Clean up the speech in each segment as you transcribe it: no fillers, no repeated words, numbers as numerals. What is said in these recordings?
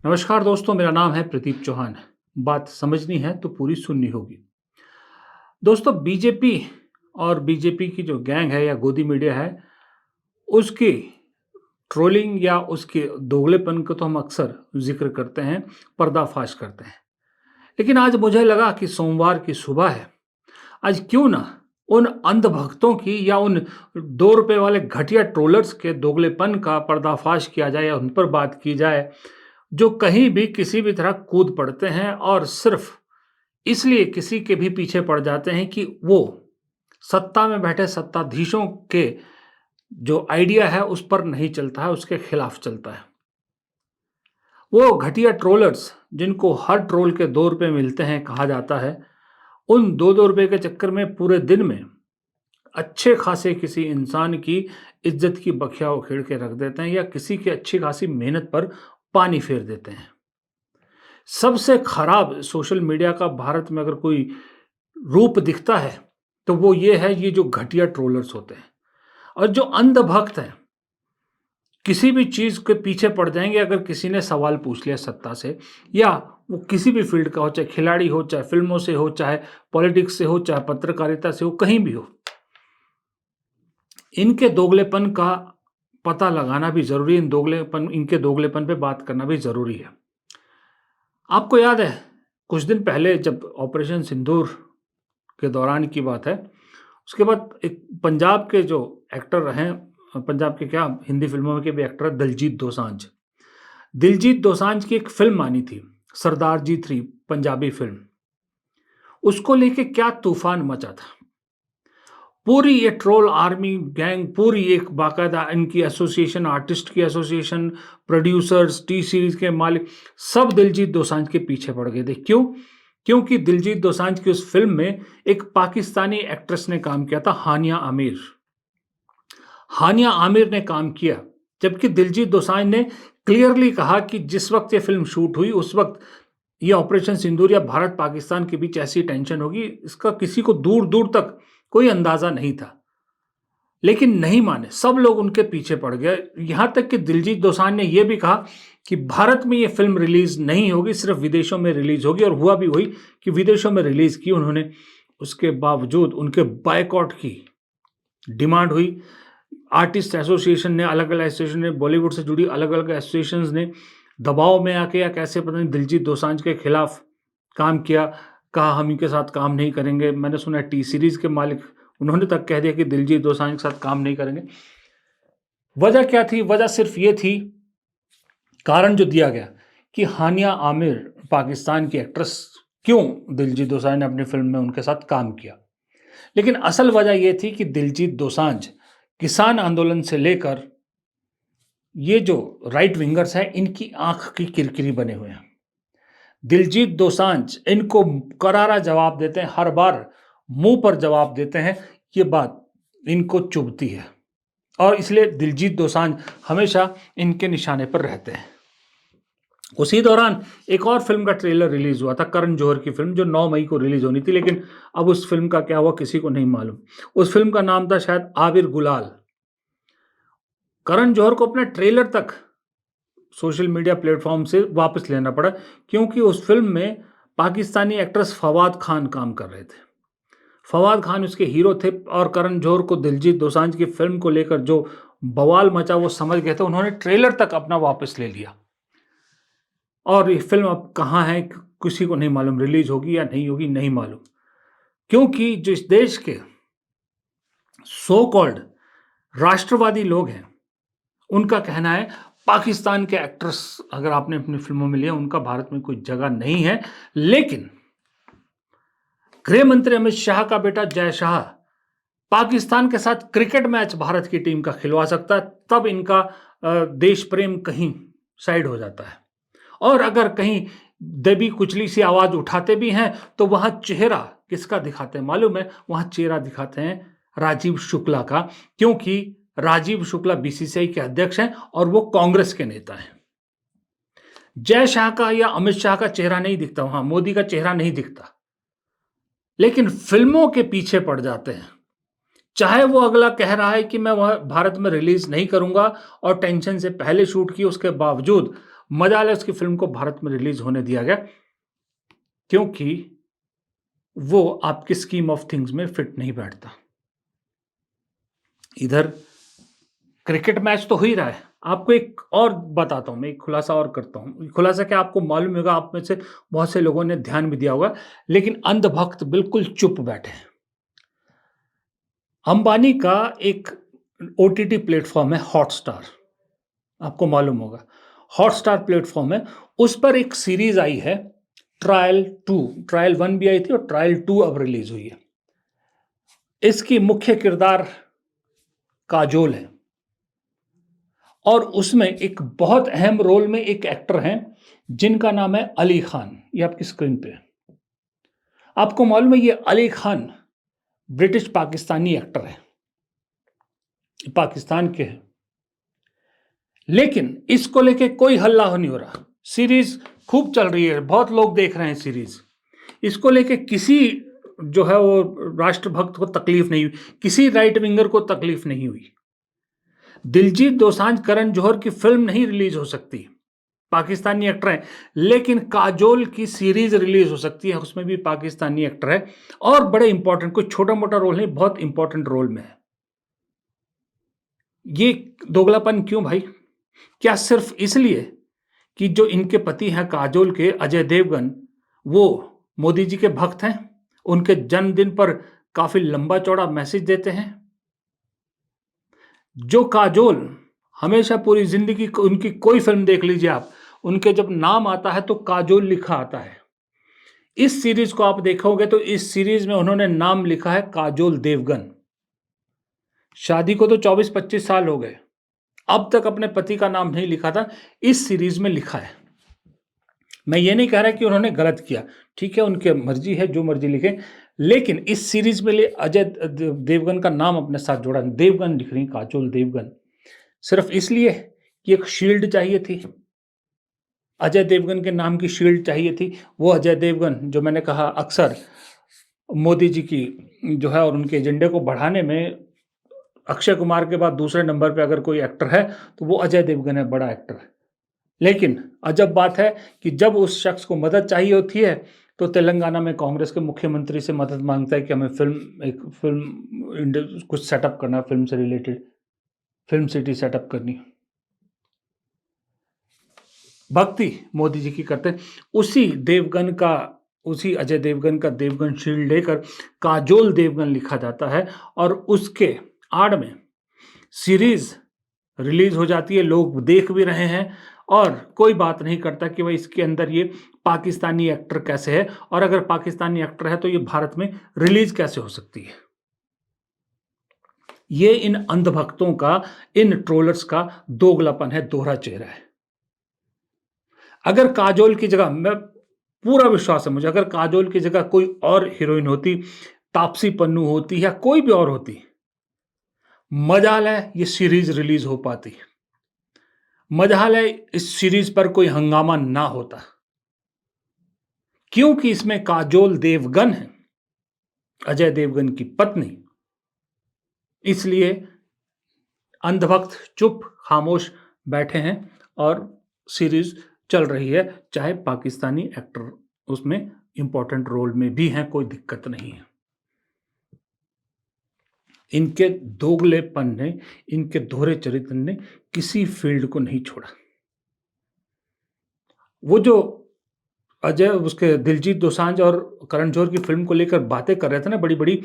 नमस्कार दोस्तों, मेरा नाम है प्रदीप चौहान। बात समझनी है तो पूरी सुननी होगी। दोस्तों, बीजेपी और बीजेपी की जो गैंग है या गोदी मीडिया है, उसकी ट्रोलिंग या उसके दोगलेपन को तो हम अक्सर ज़िक्र करते हैं, पर्दाफ़ाश करते हैं। लेकिन आज मुझे लगा कि सोमवार की सुबह है, आज क्यों ना उन अंधभक्तों की या उन ₹2 वाले घटिया ट्रोलर्स के दोगलेपन का पर्दाफ़ाश किया जाए या उन पर बात की जाए, जो कहीं भी किसी भी तरह कूद पड़ते हैं और सिर्फ़ इसलिए किसी के भी पीछे पड़ जाते हैं कि वो सत्ता में बैठे सत्ताधीशों के जो आइडिया है उस पर नहीं चलता है, उसके खिलाफ चलता है। वो घटिया ट्रोलर्स जिनको हर ट्रोल के ₹2 मिलते हैं कहा जाता है, उन 2-2 रुपए के चक्कर में पूरे दिन में अच्छे खासे किसी इंसान की इज्जत की बखिया उखेड़ के रख देते हैं या किसी की अच्छी खासी मेहनत पर पानी फेर देते हैं। सबसे खराब सोशल मीडिया का भारत में अगर कोई रूप दिखता है, तो वो ये है, ये जो घटिया ट्रोलर्स होते हैं और जो अंधभक्त हैं, किसी भी चीज़ के पीछे पड़ जाएँगे अगर किसी ने सवाल पूछ लिया सत्ता से या वो किसी भी फ़ील्ड का हो, चाहे खिलाड़ी हो, चाहे फ़िल्मों से हो, चाहे पॉलिटिक्स से हो, चाहे पत्रकारिता से हो, कहीं भी हो। इनके दोगलेपन का पता लगाना भी ज़रूरी है, इनके दोगलेपन पे बात करना भी ज़रूरी है। आपको याद है, कुछ दिन पहले जब ऑपरेशन सिंदूर के दौरान की बात है, उसके बाद एक पंजाब के जो एक्टर हैं, पंजाब के क्या हिंदी फ़िल्मों के भी एक्टर हैं, दिलजीत दोसांझ। दिलजीत दोसांझ की एक फ़िल्म आनी थी, सरदार जी 3 पंजाबी फ़िल्म। उसको लेके क्या तूफ़ान मचा था। पूरी ये ट्रोल आर्मी गैंग, पूरी एक बाकायदा इनकी एसोसिएशन, आर्टिस्ट की एसोसिएशन, प्रोड्यूसर्स, टी सीरीज़ के मालिक, सब दिलजीत दोसांझ के पीछे पड़ गए थे। क्यों? क्योंकि दिलजीत दोसांझ की उस फ़िल्म में एक पाकिस्तानी एक्ट्रेस ने काम किया था, हानिया आमिर। हानिया आमिर ने काम किया, जबकि दिलजीत दोसांझ ने क्लियरली कहा कि जिस वक़्त ये फ़िल्म शूट हुई, उस वक़्त ये ऑपरेशन सिंदूर या भारत-पाकिस्तान के बीच ऐसी टेंशन होगी, इसका किसी को दूर-दूर तक कोई अंदाज़ा नहीं था। लेकिन नहीं माने, सब लोग उनके पीछे पड़ गए। यहाँ तक कि दिलजीत दोसांझ ने ये भी कहा कि भारत में ये फ़िल्म रिलीज़ नहीं होगी, सिर्फ़ विदेशों में रिलीज़ होगी और हुआ भी वही कि विदेशों में रिलीज़ की उन्होंने। उसके बावजूद उनके बायकॉट की डिमांड हुई। आर्टिस्ट एसोसिएशन ने, अलग-अलग एसोसिएशन ने, बॉलीवुड से जुड़ी अलग-अलग एसोसिएशंस ने दबाव में आके या कैसे पता नहीं दिलजीत दोसांझ के खिलाफ काम किया, कहा हम इनके साथ काम नहीं करेंगे। मैंने सुना है टी सीरीज़ के मालिक उन्होंने तक कह दिया कि दिलजीत दोसांझ के साथ काम नहीं करेंगे। वजह क्या थी? वजह सिर्फ़ ये थी, कारण जो दिया गया कि हानिया आमिर पाकिस्तान की एक्ट्रेस, क्यों दिलजीत दोसांझ ने अपनी फ़िल्म में उनके साथ काम किया। लेकिन असल वजह ये थी कि दिलजीत दोसांझ किसान आंदोलन से लेकर ये जो राइट विंगर्स हैं, इनकी आँख की किरकिरी बने हुए हैं। दिलजीत दोसांझ इनको करारा जवाब देते हैं, हर बार मुँह पर जवाब देते हैं, ये बात इनको चुभती है और इसलिए दिलजीत दोसांझ हमेशा इनके निशाने पर रहते हैं। उसी दौरान एक और फ़िल्म का ट्रेलर रिलीज़ हुआ था, करण जौहर की फ़िल्म, जो 9 मई को रिलीज़ होनी थी, लेकिन अब उस फ़िल्म का क्या हुआ किसी को नहीं मालूम। उस फ़िल्म का नाम था शायद आबिर गुलाल। करण जौहर को अपना ट्रेलर तक सोशल मीडिया प्लेटफ़ॉर्म से वापस लेना पड़ा, क्योंकि उस फ़िल्म में पाकिस्तानी एक्ट्रेस फवाद खान काम कर रहे थे। फवाद खान उसके हीरो थे और करण जौहर को दिलजीत दोसांझ की फ़िल्म को लेकर जो बवाल मचा वो समझ गए थे, उन्होंने ट्रेलर तक अपना वापस ले लिया और ये फ़िल्म अब कहाँ है किसी को नहीं मालूम, रिलीज़ होगी या नहीं होगी नहीं मालूम। क्योंकि जो इस देश के सो कॉल्ड राष्ट्रवादी लोग हैं, उनका कहना है पाकिस्तान के एक्टर्स अगर आपने अपनी फ़िल्मों में लिया, उनका भारत में कोई जगह नहीं है। लेकिन गृह मंत्री अमित शाह का बेटा जय शाह पाकिस्तान के साथ क्रिकेट मैच भारत की टीम का खिलवा सकता है, तब इनका देश प्रेम कहीं साइड हो जाता है। और अगर कहीं दबी कुचली सी आवाज़ उठाते भी हैं, तो वहाँ चेहरा किसका दिखाते हैं मालूम है? वहाँ चेहरा दिखाते हैं राजीव शुक्ला का, क्योंकि राजीव शुक्ला बीसीसीआई के अध्यक्ष हैं और वो कांग्रेस के नेता हैं। जय शाह का या अमित शाह का चेहरा नहीं दिखता वहाँ, मोदी का चेहरा नहीं दिखता। लेकिन फ़िल्मों के पीछे पड़ जाते हैं। चाहे वो अगला कह रहा है कि मैं वह भारत में रिलीज़ नहीं करूँगा और टेंशन से पहले शूट की, उसके बावजूद मजाल है उसकी फ़िल्म को भारत में रिलीज़ होने दिया गया, क्योंकि वो आपकी स्कीम ऑफ थिंग्स में फिट नहीं बैठता। इधर क्रिकेट मैच तो हो ही रहा है। आपको एक और बताता हूँ, मैं एक खुलासा और करता हूँ। खुलासा क्या, आपको मालूम होगा, आप में से बहुत से लोगों ने ध्यान भी दिया होगा, लेकिन अंधभक्त बिल्कुल चुप बैठे हैं। अंबानी का एक ओटीटी प्लेटफ़ॉर्म है हॉटस्टार, आपको मालूम होगा। हॉटस्टार प्लेटफ़ॉर्म है, उस पर एक सीरीज़ आई है ट्रायल 2, ट्रायल 1 भी आई थी और ट्रायल 2 अब रिलीज़ हुई है। इसकी मुख्य किरदार काजोल है और उसमें एक बहुत अहम रोल में एक एक्टर हैं, जिनका नाम है अली खान, ये आपकी स्क्रीन पे है। आपको मालूम है ये अली खान ब्रिटिश पाकिस्तानी एक्टर है, पाकिस्तान के हैं। लेकिन इसको लेके कोई हल्ला नहीं हो रहा। सीरीज़ खूब चल रही है, बहुत लोग देख रहे हैं सीरीज़। इसको लेके किसी जो है वो राष्ट्रभक्त को तकलीफ नहीं हुई, किसी राइट विंगर को तकलीफ नहीं हुई। दिलजीत दोसांझ करण जौहर की फिल्म नहीं रिलीज हो सकती, पाकिस्तानी एक्टर है, लेकिन काजोल की सीरीज रिलीज हो सकती है, उसमें भी पाकिस्तानी एक्टर है और बड़े इंपॉर्टेंट, कोई छोटा मोटा रोल नहीं, बहुत इंपॉर्टेंट रोल में है। ये दोगलापन क्यों भाई? क्या सिर्फ इसलिए कि जो इनके पति हैं काजोल के, अजय देवगन, वो मोदी जी के भक्त हैं, उनके जन्मदिन पर काफी लंबा चौड़ा मैसेज देते हैं? जो काजोल हमेशा पूरी जिंदगी उनकी कोई फिल्म देख लीजिए आप, उनके जब नाम आता है तो काजोल लिखा आता है। इस सीरीज को आप देखोगे तो इस सीरीज में उन्होंने नाम लिखा है काजोल देवगन। शादी को तो 24-25 साल हो गए, अब तक अपने पति का नाम नहीं लिखा था, इस सीरीज में लिखा है। मैं ये नहीं कह रहा कि उन्होंने गलत किया, ठीक है, उनकी मर्जी है, जो मर्जी लिखे, लेकिन इस सीरीज में अजय देवगन का नाम अपने साथ जोड़ा, देवगन लिख रही काजोल देवगन, सिर्फ इसलिए कि एक शील्ड चाहिए थी, अजय देवगन के नाम की शील्ड चाहिए थी। वो अजय देवगन जो मैंने कहा अक्सर मोदी जी की जो है और उनके एजेंडे को बढ़ाने में अक्षय कुमार के बाद दूसरे नंबर पे अगर कोई एक्टर है तो वो अजय देवगन है, बड़ा एक्टर है। लेकिन अजब बात है कि जब उस शख्स को मदद चाहिए होती है तो तेलंगाना में कांग्रेस के मुख्यमंत्री से मदद मांगता है कि हमें एक फिल्म कुछ सेटअप करना, फिल्म से रिलेटेड, फिल्म सिटी सेटअप करनी। भक्ति मोदी जी की करते, उसी अजय देवगन का देवगन शील्ड लेकर काजोल देवगन लिखा जाता है और उसके आड़ में सीरीज रिलीज हो जाती है, लोग देख भी रहे हैं और कोई बात नहीं करता कि भाई इसके अंदर ये पाकिस्तानी एक्टर कैसे है, और अगर पाकिस्तानी एक्टर है तो ये भारत में रिलीज कैसे हो सकती है। ये इन अंधभक्तों का, इन ट्रोलर्स का दोगलापन है, दोहरा चेहरा है। अगर काजोल की जगह, मैं पूरा विश्वास है मुझे, अगर काजोल की जगह कोई और हीरोइन होती, तापसी पन्नू होती या कोई भी और होती, मजाल है ये सीरीज रिलीज हो पाती, मजाल है इस सीरीज पर कोई हंगामा ना होता, क्योंकि इसमें काजोल देवगन है, अजय देवगन की पत्नी। इसलिए अंधभक्त चुप खामोश बैठे हैं और सीरीज चल रही है, चाहे पाकिस्तानी एक्टर उसमें इंपॉर्टेंट रोल में भी हैं, कोई दिक्कत नहीं है। इनके दोगलेपन ने, इनके दोहरे चरित्र ने किसी फील्ड को नहीं छोड़ा। वो जो अजय, उसके दिलजीत दोसांझ और करण जौहर की फिल्म को लेकर बातें कर रहे थे ना बड़ी बड़ी,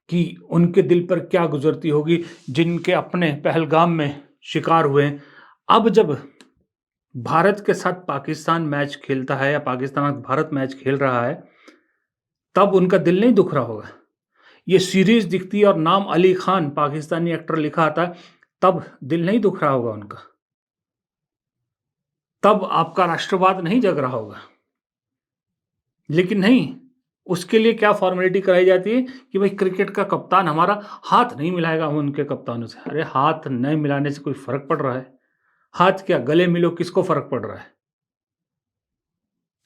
कि उनके दिल पर क्या गुजरती होगी जिनके अपने पहलगाम में शिकार हुए। अब जब भारत के साथ पाकिस्तान मैच खेलता है या पाकिस्तान भारत मैच खेल रहा है, तब उनका दिल नहीं दुख रहा होगा। ये सीरीज दिखती है और नाम अली खान पाकिस्तानी एक्टर लिखा आता है, तब दिल नहीं दुख रहा होगा उनका, तब आपका राष्ट्रवाद नहीं जग रहा होगा। लेकिन नहीं, उसके लिए क्या फॉर्मेलिटी कराई जाती है कि भाई क्रिकेट का कप्तान हमारा हाथ नहीं मिलाएगा हम उनके कप्तानों से। अरे हाथ नहीं मिलाने से कोई फर्क पड़ रहा है? हाथ क्या, गले मिलो, किसको फर्क पड़ रहा है?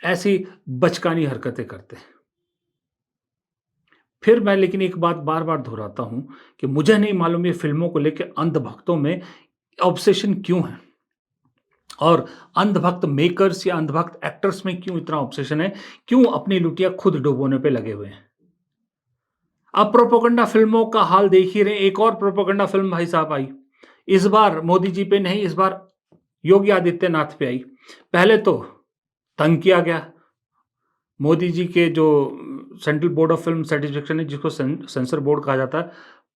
ऐसी बचकानी हरकतें करते हैं। फिर मैं लेकिन एक बात बार-बार दोहराता हूँ कि मुझे नहीं मालूम ये फ़िल्मों को लेके अंधभक्तों में ऑब्सेशन क्यों है? और अंधभक्त मेकर्स या अंधभक्त एक्टर्स में क्यों इतना ऑब्सेशन है? क्यों अपनी लुटिया खुद डुबोने पे लगे हुए हैं? अब प्रोपेगेंडा फ़िल्मों का हाल देख ही रहे हैं, एक और प्रोपेगेंडा फ़िल्म भाई साहब आई। इस बार मोदी जी पे नहीं, इस बार योगी आदित्यनाथ पे आई। पहले तो तंग किया गया। मोदी जी के जो central board of film certification है, जिसको सेंसर बोर्ड कहा जाता है,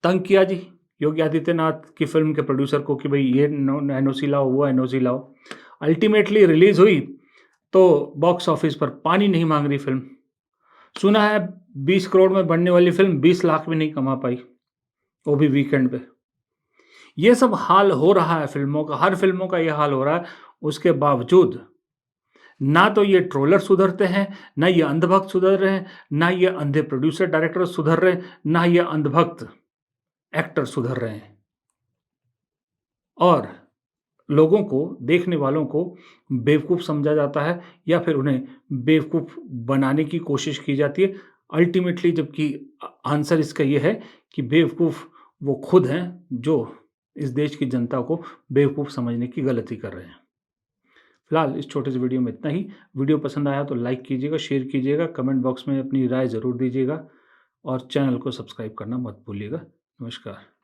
तंग किया जी योगी आदित्यनाथ की फ़िल्म के प्रोड्यूसर को कि भई ये नो एनओसी लाओ, वो एनओसी लाओ। अल्टीमेटली रिलीज़ हुई, तो बॉक्स ऑफिस पर पानी नहीं माँग रही फ़िल्म। सुना है 20 करोड़ में बनने वाली फ़िल्म 20 लाख भी नहीं कमा पाई, वो भी वीकेंड पे। ये सब हाल हो रहा है फ़िल्मों का, हर फ़िल्मों का ये हाल हो रहा है, उसके बावजूद ना तो ये ट्रोलर सुधरते हैं, ना ये अंधभक्त सुधर रहे हैं, ना ये अंधे प्रोड्यूसर डायरेक्टर सुधर रहे हैं, ना ये अंधभक्त एक्टर सुधर रहे हैं। और लोगों को, देखने वालों को बेवकूफ़ समझा जाता है या फिर उन्हें बेवकूफ़ बनाने की कोशिश की जाती है। अल्टीमेटली जबकि आंसर इसका ये है कि बेवकूफ़ वो खुद हैं जो इस देश की जनता को बेवकूफ़ समझने की गलती कर रहे हैं। फिलहाल इस छोटे से वीडियो में इतना ही। वीडियो पसंद आया तो लाइक कीजिएगा, शेयर कीजिएगा, कमेंट बॉक्स में अपनी राय ज़रूर दीजिएगा और चैनल को सब्सक्राइब करना मत भूलिएगा। नमस्कार।